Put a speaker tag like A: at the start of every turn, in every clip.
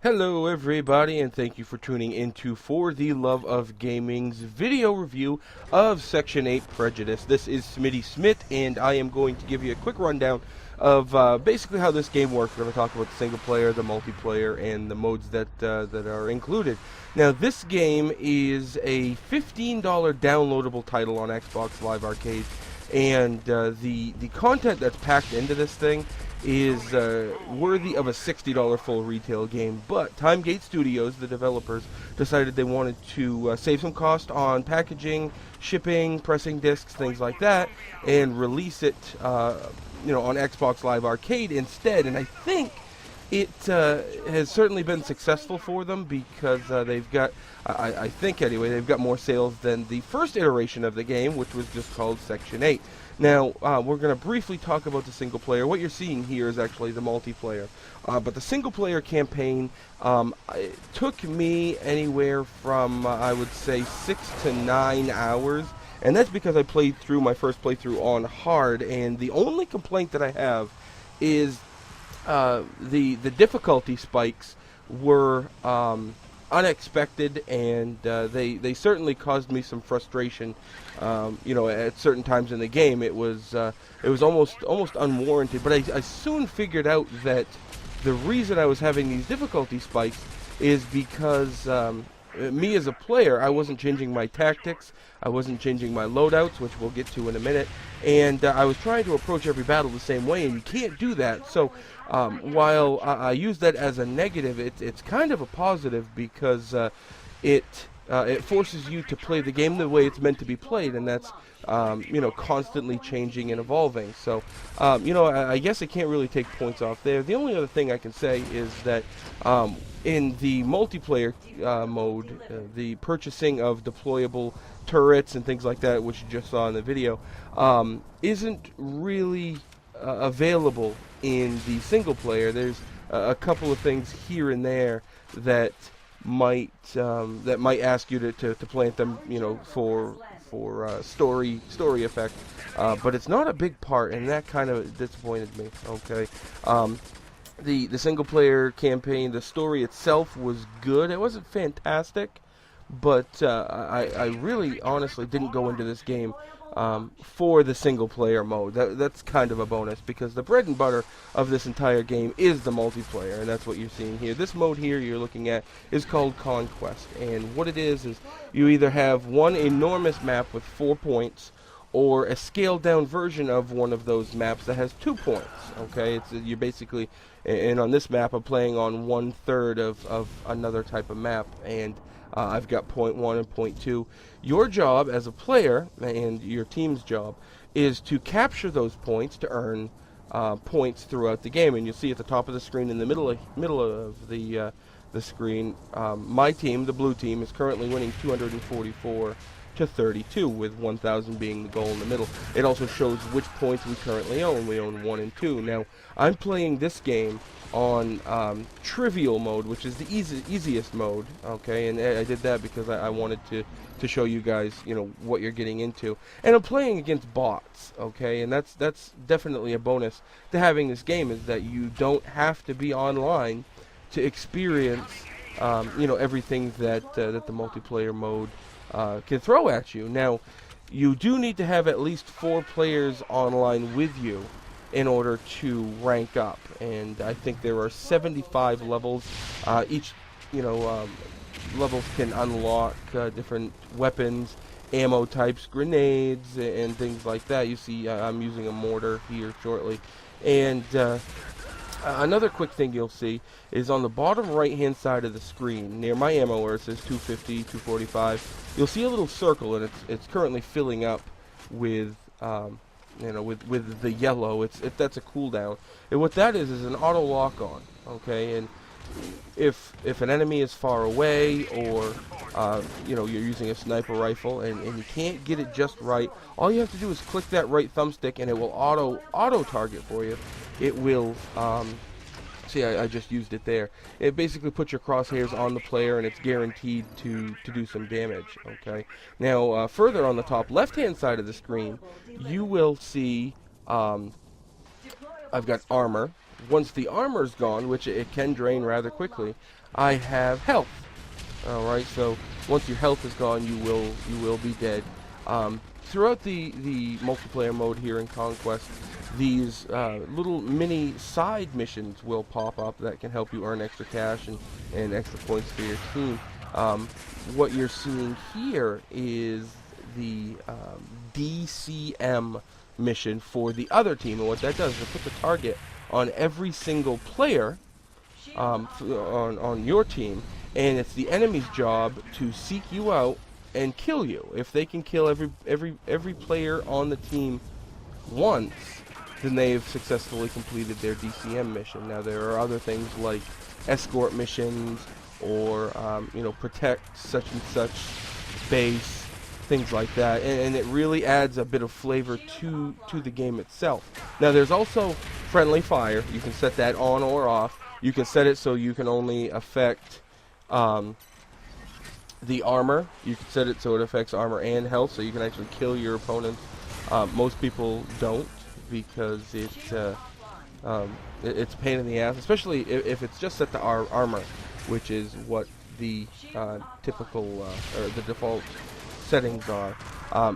A: Hello everybody, and thank you for tuning into For the Love of Gaming's video review of Section 8 Prejudice. This is Smitty Smith, and I am going to give you a quick rundown of basically how this game works. We're going to talk about the single player, the multiplayer, and the modes that are included. Now, this game is a $15 downloadable title on Xbox Live Arcade, and the content that's packed into this thing is worthy of a $60 full retail game, but Timegate Studios, the developers, decided they wanted to save some cost on packaging, shipping, pressing discs, things like that, and release it, on Xbox Live Arcade instead. And I think it has certainly been successful for them because they've got, I think anyway, they've got more sales than the first iteration of the game, which was just called Section 8. Now, we're going to briefly talk about the single player. What you're seeing here is actually the multiplayer. But the single player campaign, it took me anywhere from, I would say, 6 to 9 hours. And that's because I played through my first playthrough on hard. And the only complaint that I have is the difficulty spikes were unexpected, and they certainly caused me some frustration. At certain times in the game, it was almost unwarranted. But I soon figured out that the reason I was having these difficulty spikes is because me as a player, I wasn't changing my tactics, I wasn't changing my loadouts, which we'll get to in a minute, and I was trying to approach every battle the same way, and you can't do that. So while I use that as a negative, it's kind of a positive because it forces you to play the game the way it's meant to be played, and that's constantly changing and evolving. So I guess I can't really take points off there. The only other thing I can say is that in the multiplayer mode, the purchasing of deployable turrets and things like that, which you just saw in the video, isn't really available in the single player. There's a couple of things here and there that might ask you to plant them, for story effect, but it's not a big part, and that kind of disappointed me. Okay. The single player campaign, the story itself was good. It wasn't fantastic, but I really honestly didn't go into this game for the single player mode. That's kind of a bonus, because the bread and butter of this entire game is the multiplayer, and that's what you're seeing here. This mode here you're looking at is called Conquest, and what it is you either have one enormous map with 4 points, or a scaled down version of one of those maps that has 2 points. Okay, you're basically, and on this map I'm playing on 1/3 of another type of map, and I've got point 1 and point 2. Your job as a player, and your team's job, is to capture those points to earn points throughout the game. And you'll see at the top of the screen, in the middle of the screen, my team, the blue team, is currently winning 244 to 32, with 1,000 being the goal in the middle. It also shows which points we currently own. We own 1 and 2. Now, I'm playing this game on trivial mode, which is the easiest mode. Okay, and I did that because I wanted to show you guys, what you're getting into. And I'm playing against bots. Okay, and that's definitely a bonus to having this game, is that you don't have to be online to experience, everything that the multiplayer mode can throw at you. Now, you do need to have at least 4 players online with you in order to rank up, and I think there are 75 levels. Each levels can unlock different weapons, ammo types, grenades, and things like that. You see, I'm using a mortar here shortly, and another quick thing you'll see is on the bottom right hand side of the screen, near my ammo where it says 250, 245, you'll see a little circle, and it's currently filling up with with the yellow. That's a cooldown, and what that is an auto lock on. Okay, and if an enemy is far away, or you're using a sniper rifle and you can't get it just right, all you have to do is click that right thumbstick and it will auto target for you. It will see, I just used it there. It basically puts your crosshairs on the player, and it's guaranteed to do some damage. Okay, now further on the top left hand side of the screen, you will see I've got armor. once the armor's gone, which it can drain rather quickly, I have health. All right, so once your health is gone, you will be dead. Throughout the multiplayer mode here in Conquest, these little mini side missions will pop up that can help you earn extra cash and extra points for your team. What you're seeing here is the DCM mission for the other team, and what that does is it puts a target on every single player on your team, and it's the enemy's job to seek you out and kill you. If they can kill every player on the team once, then they've successfully completed their DCM mission. Now there are other things like escort missions or protect such and such base, things like that, and it really adds a bit of flavor to the game itself. Now there's also friendly fire. You can set that on or off. You can set it so you can only affect the armor. You can set it so it affects armor and health, so you can actually kill your opponents. Most people don't, because it's a pain in the ass, especially if it's just set to armor, which is what the typical or the default settings are.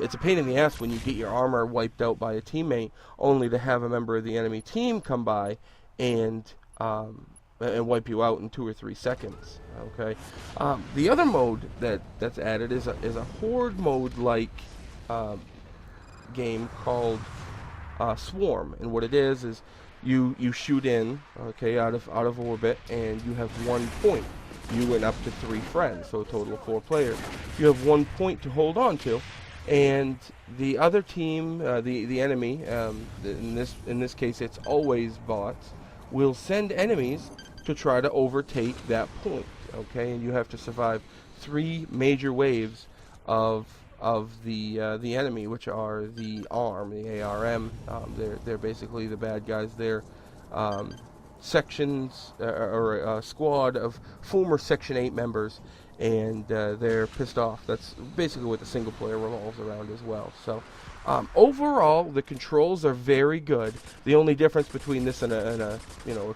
A: It's a pain in the ass when you get your armor wiped out by a teammate, only to have a member of the enemy team come by and wipe you out in 2 or 3 seconds. Okay. The other mode that's added is a horde mode like game called Swarm, and what it is you shoot in, okay, out of orbit, and you have 1 point. You and up to 3 friends, so a total of 4 players. You have 1 point to hold on to, and the other team, the enemy, in this case it's always bots, will send enemies to try to overtake that point. Okay, and you have to survive 3 major waves of the enemy, which are the ARM, the ARM. They're basically the bad guys. They're sections or a squad of former Section 8 members, and they're pissed off. That's basically what the single player revolves around as well. So overall, the controls are very good. The only difference between this and a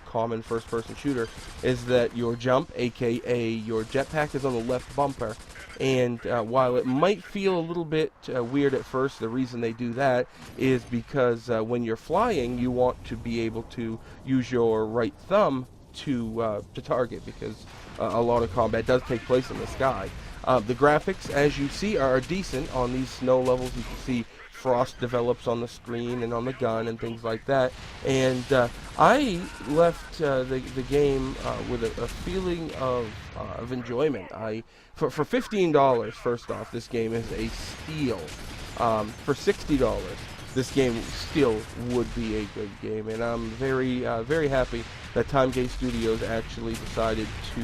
A: common first-person shooter is that your jump, aka your jetpack, is on the left bumper. And while it might feel a little bit weird at first, the reason they do that is because when you're flying, you want to be able to use your right thumb to target, because a lot of combat does take place in the sky. The graphics, as you see, are decent on these snow levels. You can see frost develops on the screen and on the gun and things like that. And I left the game with a feeling of enjoyment. For $15, first off, this game is a steal. For $60, this game still would be a good game, and I'm very happy that Timegate Studios actually decided to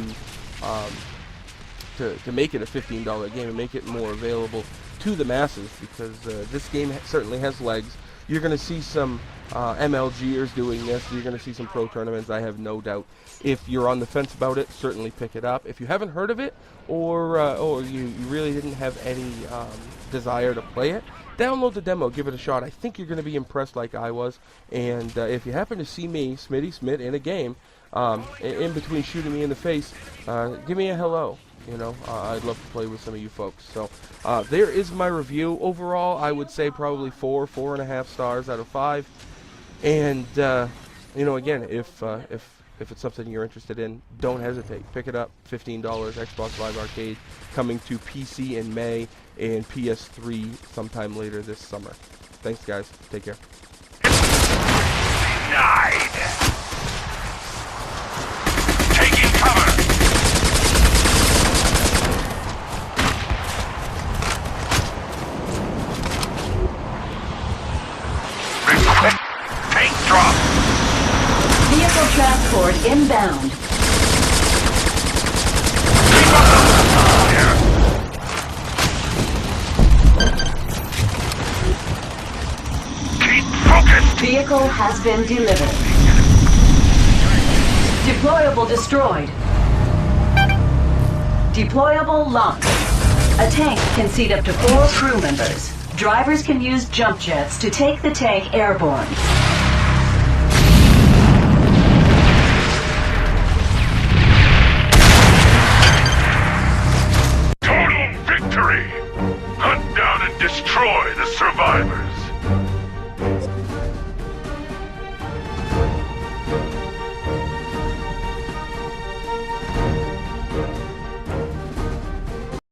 A: make it a $15 game and make it more available to the masses, because this game certainly has legs. You're going to see some MLGers doing this. You're going to see some pro tournaments, I have no doubt. If you're on the fence about it, certainly pick it up. If you haven't heard of it, or you really didn't have any desire to play it, download the demo, give it a shot. I think you're going to be impressed like I was. And if you happen to see me, Smitty Smith, in a game, in between shooting me in the face, give me a hello. I'd love to play with some of you folks. So there is my review. Overall, I would say probably 4.5 stars out of 5. And again, if it's something you're interested in, don't hesitate. Pick it up. $15. Xbox Live Arcade, coming to PC in May and PS3 sometime later this summer. Thanks, guys. Take care.
B: Denied. Taking cover. Tank drop.
C: Vehicle transport inbound.
B: Keep focused.
C: Vehicle has been delivered. Deployable destroyed. Deployable launched. A tank can seat up to 4 crew members. Drivers can use jump jets to take the tank airborne.